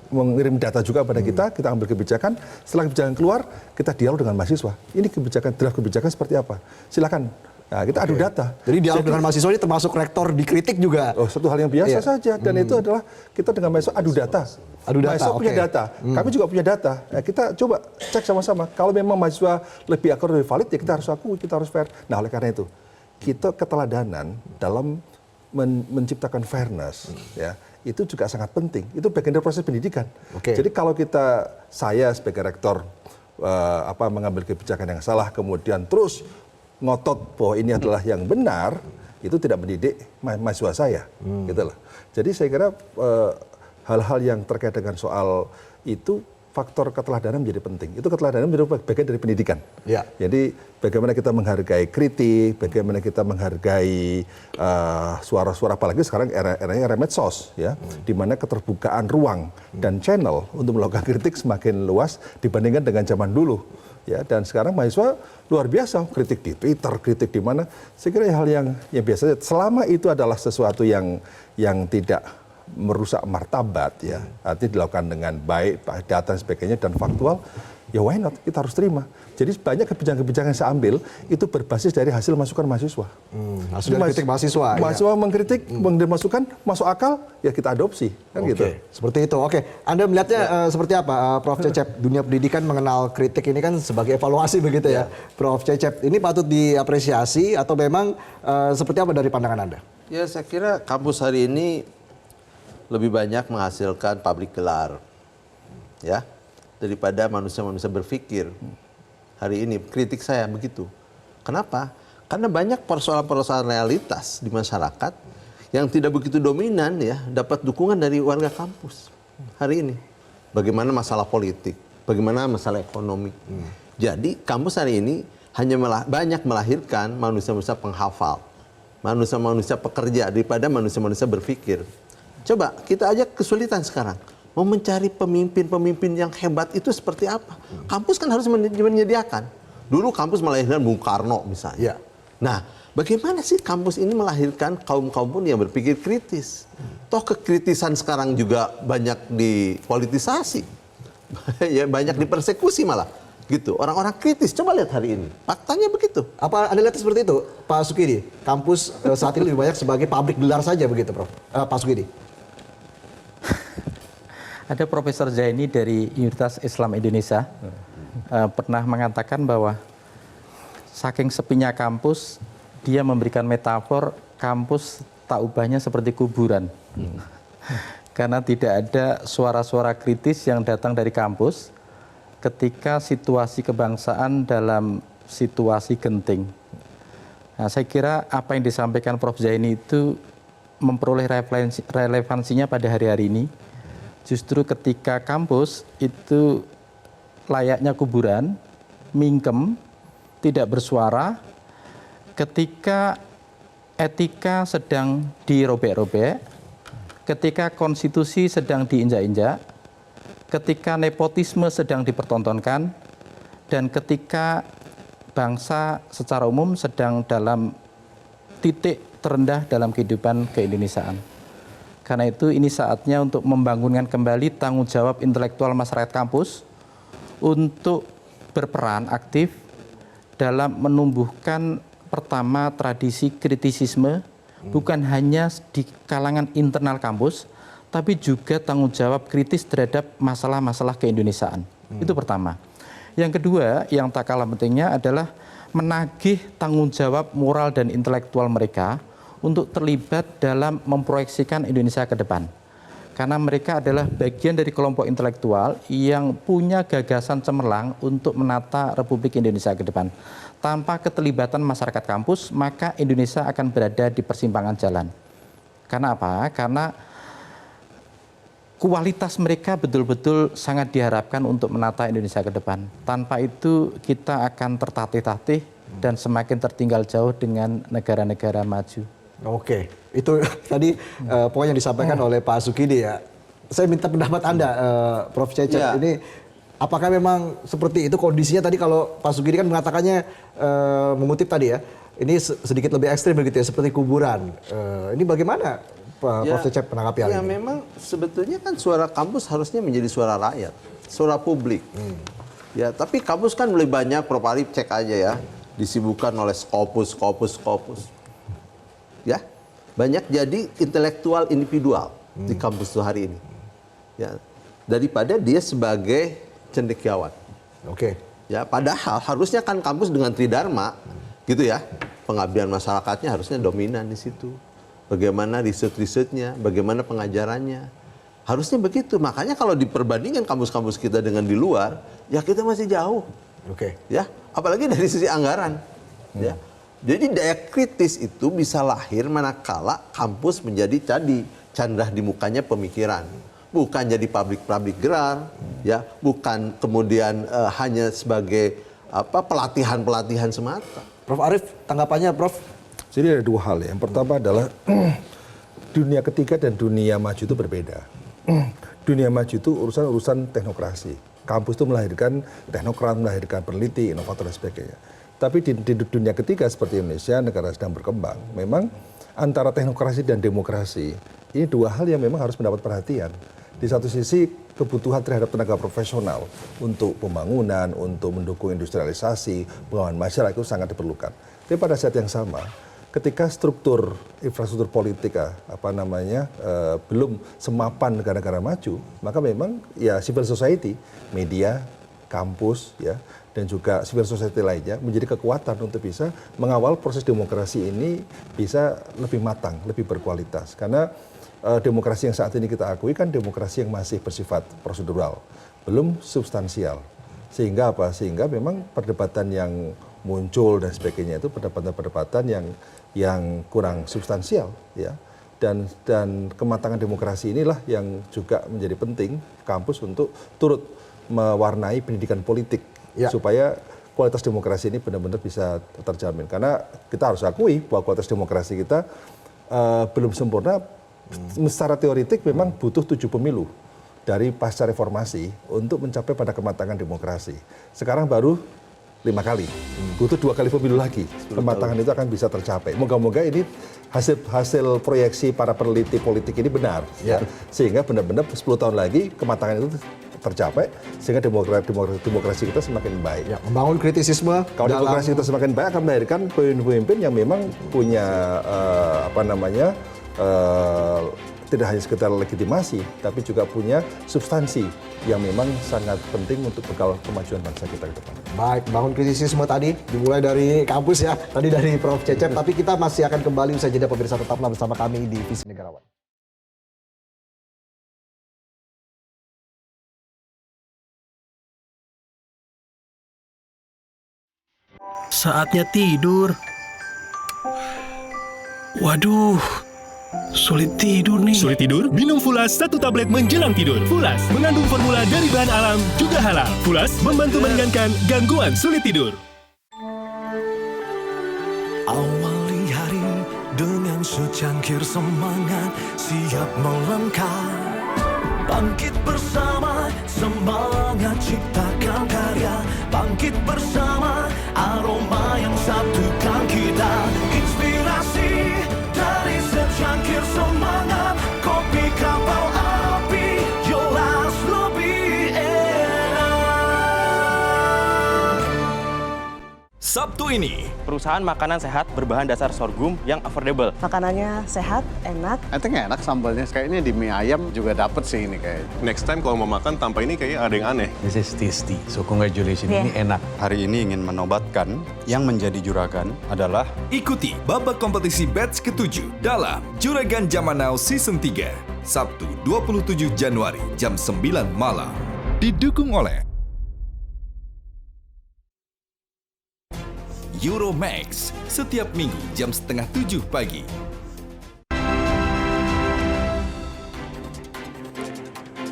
mengirim data juga pada kita ambil kebijakan, setelah kebijakan keluar, kita dialog dengan mahasiswa. Ini draft kebijakan seperti apa? Silakan. Nah, kita adu data. Jadi dialog dengan mahasiswa ini termasuk rektor dikritik juga? Oh, satu hal yang biasa saja. Dan itu adalah kita dengan mahasiswa adu data. Mahasiswa punya data, kami juga punya data. Nah, kita coba cek sama-sama. Kalau memang mahasiswa lebih akurat, lebih valid, ya kita harus akui, kita harus fair. Nah, oleh karena itu, kita keteladanan dalam menciptakan fairness, ya itu juga sangat penting. Itu bagian dari proses pendidikan. Jadi kalau saya sebagai rektor mengambil kebijakan yang salah, kemudian terus ngotot bahwa ini adalah yang benar, itu tidak mendidik mahasiswa saya, gitu loh. Jadi saya kira hal-hal yang terkait dengan soal itu, faktor keteladanan menjadi penting. Itu keteladanan menjadi bagian dari pendidikan. Ya. Jadi bagaimana kita menghargai kritik, bagaimana kita menghargai suara-suara, apalagi sekarang era medsos, ya, di mana keterbukaan ruang dan channel untuk melakukan kritik semakin luas dibandingkan dengan zaman dulu. Ya, dan sekarang mahasiswa luar biasa, kritik di Twitter, kritik di mana. Saya kira hal yang biasa. Selama itu adalah sesuatu yang tidak merusak martabat, ya, artinya dilakukan dengan baik, data dan sebagainya dan faktual, ya why not, kita harus terima. Jadi banyak kebijakan-kebijakan yang saya ambil itu berbasis dari hasil masukan mahasiswa. Hasil dari kritik mahasiswa. Mahasiswa mengkritik, mengambil masukan, masuk akal, ya kita adopsi, kan gitu. Seperti itu. Anda melihatnya seperti apa, Prof. Cecep? Dunia pendidikan mengenal kritik ini kan sebagai evaluasi begitu ya, Prof. Cecep. Ini patut diapresiasi atau memang seperti apa dari pandangan Anda? Ya saya kira kampus hari ini lebih banyak menghasilkan pabrik gelar, ya, daripada manusia-manusia berpikir. Hari ini kritik saya begitu. Kenapa? Karena banyak persoalan-persoalan realitas di masyarakat yang tidak begitu dominan, ya, dapat dukungan dari warga kampus hari ini. Bagaimana masalah politik, bagaimana masalah ekonomi. Jadi kampus hari ini hanya banyak melahirkan manusia-manusia penghafal, manusia-manusia pekerja daripada manusia-manusia berpikir. Coba kita aja kesulitan sekarang. Mau mencari pemimpin-pemimpin yang hebat itu seperti apa? Kampus kan harus menyediakan. Dulu kampus melahirkan Bung Karno misalnya. Nah, bagaimana sih kampus ini melahirkan kaum-kaum yang berpikir kritis? Toh kekritisan sekarang juga banyak dipolitisasi. Ya, banyak dipersekusi malah. Gitu. Orang-orang kritis. Coba lihat hari ini. Faktanya begitu. Apa Anda lihat seperti itu, Pak Sukidi? Kampus saat ini lebih banyak sebagai pabrik gelar saja begitu, Prof. Pak Sukidi. Ada Profesor Zaini dari Universitas Islam Indonesia. pernah mengatakan bahwa saking sepinya kampus, dia memberikan metafor kampus tak ubahnya seperti kuburan. Karena tidak ada suara-suara kritis yang datang dari kampus ketika situasi kebangsaan dalam situasi genting. Nah, saya kira apa yang disampaikan Prof. Zaini itu memperoleh relevansinya pada hari-hari ini. Justru ketika kampus itu layaknya kuburan, mingkem, tidak bersuara, ketika etika sedang dirobek-robek, ketika konstitusi sedang diinjak-injak, ketika nepotisme sedang dipertontonkan, dan ketika bangsa secara umum sedang dalam titik terendah dalam kehidupan keindonesiaan. Karena itu ini saatnya untuk membangunkan kembali tanggung jawab intelektual masyarakat kampus untuk berperan aktif dalam menumbuhkan pertama tradisi kritisisme, bukan hanya di kalangan internal kampus, tapi juga tanggung jawab kritis terhadap masalah-masalah keindonesiaan. Itu pertama. Yang kedua, yang tak kalah pentingnya adalah menagih tanggung jawab moral dan intelektual mereka untuk terlibat dalam memproyeksikan Indonesia ke depan. Karena mereka adalah bagian dari kelompok intelektual yang punya gagasan cemerlang untuk menata Republik Indonesia ke depan. Tanpa keterlibatan masyarakat kampus, maka Indonesia akan berada di persimpangan jalan. Karena apa? Karena kualitas mereka betul-betul sangat diharapkan untuk menata Indonesia ke depan. Tanpa itu kita akan tertatih-tatih dan semakin tertinggal jauh dengan negara-negara maju. Oke, itu tadi poin yang disampaikan oleh Pak Sukidi ya. Saya minta pendapat Anda, Prof. Cecep. Ya. Ini apakah memang seperti itu kondisinya tadi kalau Pak Sukidi kan mengatakannya, mengutip tadi ya, ini sedikit lebih ekstrim begitu ya, seperti kuburan. Ini bagaimana Prof. Cecep menanggapi hal ini? Ya memang sebetulnya kan suara kampus harusnya menjadi suara rakyat, suara publik. Ya, tapi kampus kan lebih banyak, Prof. Arif cek aja ya, disibukkan oleh Scopus. Ya, banyak jadi intelektual individual di kampus itu hari ini. Ya, daripada dia sebagai cendekiawan. Oke. Ya, padahal harusnya kan kampus dengan tridharma, gitu ya, pengabdian masyarakatnya harusnya dominan di situ. Bagaimana riset-risetnya, bagaimana pengajarannya, harusnya begitu. Makanya kalau diperbandingkan kampus-kampus kita dengan di luar, ya kita masih jauh. Oke. Ya, apalagi dari sisi anggaran. Ya. Jadi daya kritis itu bisa lahir manakala kampus menjadi candrah di mukanya pemikiran. Bukan jadi pabrik gerar, ya, bukan kemudian hanya sebagai pelatihan semata. Prof. Arif, tanggapannya Prof? Jadi ada dua hal ya. Yang pertama adalah dunia ketiga dan dunia maju itu berbeda. Dunia maju itu urusan teknokrasi. Kampus itu melahirkan teknokrat, melahirkan peneliti, inovator dan sebagainya. Tapi di dunia ketiga seperti Indonesia, negara sedang berkembang, memang antara teknokrasi dan demokrasi, ini dua hal yang memang harus mendapat perhatian. Di satu sisi, kebutuhan terhadap tenaga profesional untuk pembangunan, untuk mendukung industrialisasi, pengembangan masyarakat itu sangat diperlukan. Tapi pada saat yang sama, ketika struktur infrastruktur politik belum semapan negara-negara maju, maka memang ya civil society, media, kampus, ya, dan juga civil society lainnya menjadi kekuatan untuk bisa mengawal proses demokrasi ini bisa lebih matang, lebih berkualitas. Karena demokrasi yang saat ini kita akui kan demokrasi yang masih bersifat prosedural, belum substansial. Sehingga apa? Sehingga memang perdebatan yang muncul dan sebagainya itu perdebatan-perdebatan yang kurang substansial, ya. Dan kematangan demokrasi inilah yang juga menjadi penting kampus untuk turut mewarnai pendidikan politik. Ya. Supaya kualitas demokrasi ini benar-benar bisa terjamin. Karena kita harus akui bahwa kualitas demokrasi kita belum sempurna. Secara teoritik memang butuh 7 pemilu dari pasca reformasi untuk mencapai pada kematangan demokrasi. Sekarang baru 5 kali. Butuh 2 kali pemilu lagi. Kematangan itu akan bisa tercapai. Moga-moga ini hasil proyeksi para peneliti politik ini benar. Ya. Sehingga benar-benar 10 tahun lagi kematangan itu tercapai sehingga demokrasi kita semakin baik. Ya, membangun kritisisme. Kalau demokrasi kita semakin baik akan melahirkan pemimpin-pemimpin yang memang punya tidak hanya sekedar legitimasi, tapi juga punya substansi yang memang sangat penting untuk bekal kemajuan bangsa kita ke depan. Baik, bangun krisisisme tadi dimulai dari kampus ya, tadi dari Prof. Cecep, tapi kita masih akan kembali usai jeda. Pemirsa, tetaplah bersama kami di Visi Negarawan. Saatnya tidur. Waduh, sulit tidur nih. Sulit tidur? Minum Fulas 1 tablet menjelang tidur. Fulas mengandung formula dari bahan alam juga halal. Fulas membantu meringankan gangguan sulit tidur. Awali hari dengan secangkir semangat, siap melangkah. Bangkit bersama, semangat ciptakan karya. Bangkit bersama, aroma yang satukan kita. Inspirasi dari secangkir semangat, kopi kapal api, jelas lebih enak. Sabtu ini, perusahaan makanan sehat berbahan dasar sorghum yang affordable. Makanannya sehat, enak. Enteng enak sambalnya, kayaknya di mie ayam juga dapet sih ini kayak. Next time kalau mau makan tanpa ini kayak ada yang aneh. This is tasty, so congratulations, ini enak. Hari ini ingin menobatkan yang menjadi juragan adalah ikuti babak kompetisi batch ke-7 dalam Juragan Zaman Now Season 3, Sabtu 27 Januari jam 9 malam. Didukung oleh Euromax, setiap minggu jam 6:30 pagi.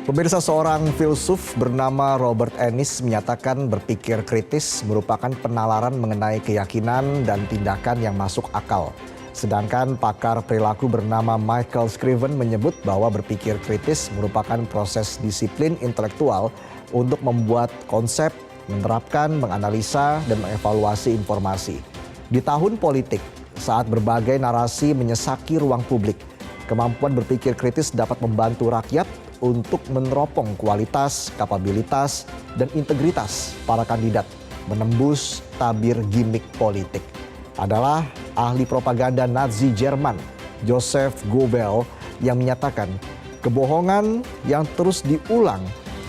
Pemirsa, seorang filsuf bernama Robert Ennis menyatakan berpikir kritis merupakan penalaran mengenai keyakinan dan tindakan yang masuk akal. Sedangkan pakar perilaku bernama Michael Scriven menyebut bahwa berpikir kritis merupakan proses disiplin intelektual untuk membuat konsep, menerapkan, menganalisa, dan mengevaluasi informasi. Di tahun politik, saat berbagai narasi menyesaki ruang publik, kemampuan berpikir kritis dapat membantu rakyat untuk meneropong kualitas, kapabilitas, dan integritas para kandidat menembus tabir gimmick politik. Adalah ahli propaganda Nazi Jerman, Joseph Goebbels, yang menyatakan kebohongan yang terus diulang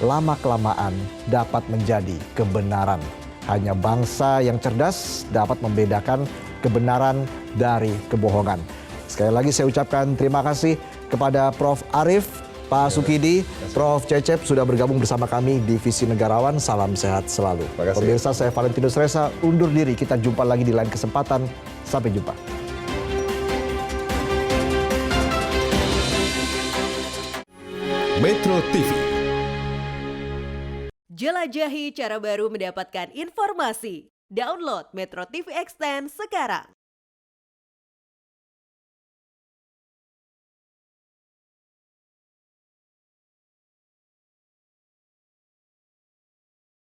lama-kelamaan dapat menjadi kebenaran. Hanya bangsa yang cerdas dapat membedakan kebenaran dari kebohongan. Sekali lagi saya ucapkan terima kasih kepada Prof. Arief, Pak Sukidi, Prof. Cecep sudah bergabung bersama kami di Visi Negarawan. Salam sehat selalu. Pemirsa, saya Valentinus Reza undur diri. Kita jumpa lagi di lain kesempatan. Sampai jumpa. Metro TV. Jelajahi cara baru mendapatkan informasi. Download Metro TV Extend sekarang.